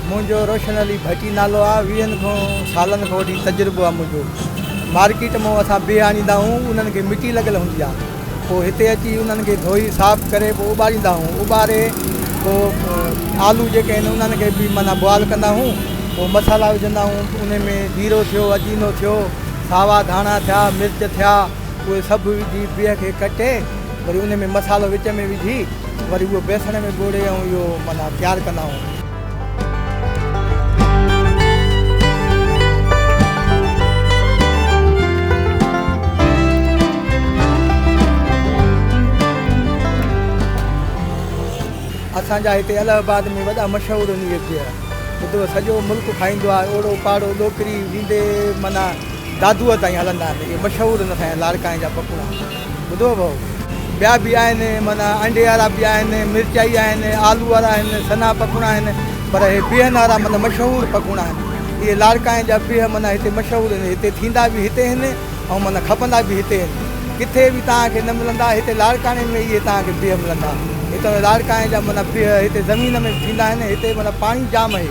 मुंहिंजो रोशन अली भटी नालो आहे। 20 सालनि खां वठी तजुर्बो आहे मुंहिंजो। मार्केट मां असां बिह आणींदा आहियूं, उन्हनि खे मिटी लॻियल हूंदी आहे। पोइ हिते अची उन्हनि खे धोई साफ़ु करे पोइ उॿारींदा आहियूं। उॿारे पोइ आलू जेके आहिनि उन्हनि खे बि माना बॉइल कंदा आहियूं। पोइ मसाला विझंदा आहियूं। उन में जीरो थियो, अजीनो थियो, सावा धाणा थिया, मिर्च थिया, उहे सभु विझी बिह खे कटे वरी उन में मसालो विच में विझी वरी उहो बेसण में ॿोड़े ऐं इहो माना तयारु कंदा आहियूं। असांजा हिते इलाहाबाद में वॾा मशहूरु आहिनि इहे बिह। ॿुधो सॼो मुल्क खाईंदो आहे। ओड़ो पाड़ो ॾोकरी ॾींदे माना दादूअ ताईं हलंदा आहिनि। इहे मशहूरु आहिनि असांजा लाड़काणे जा पकोड़ा। ॿुधो भाऊ ॿिया बि आहिनि, माना अंडे वारा बि आहिनि, मिर्चाई आहिनि, आलू वारा आहिनि, सना पकोड़ा आहिनि, पर इहे बिहनि वारा माना मशहूरु पकोड़ा आहिनि। इहे लाड़काणे जा बिह माना हिते मशहूरु आहिनि। हिते थींदा बि हिते आहिनि ऐं माना खपंदा बि हिते आहिनि। किथे बि तव्हांखे न मिलंदा, हिते लाड़काणे में इहे तव्हांखे बिह मिलंदा। हिते लाड़काणे जा माना बिह हिते ज़मीन में थींदा आहिनि। हिते माना पाणी जाम आहे,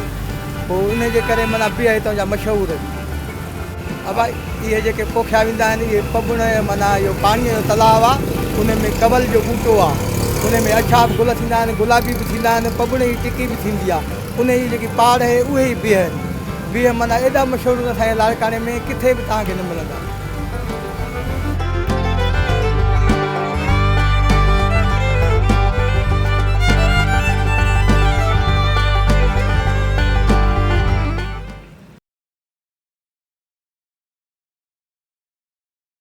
पोइ इन जे करे माना बिह हितां जा मशहूरु आहिनि। अब इहे जेके पोखिया वेंदा आहिनि इहे पबुण माना इहो पाणीअ जो तलाउ आहे। उन में कवल जो बूटो आहे, उन में अछा बि गुल थींदा आहिनि, गुलाबी बि थींदा आहिनि, पबुण जी टिकी बि थींदी आहे। उन जी जेकी पाड़ आहे उहे ई बिह आहिनि। बिह माना एॾा मशहूरु आहिनि असांजे लाड़काणे में, किथे बि तव्हांखे न मिलंदा।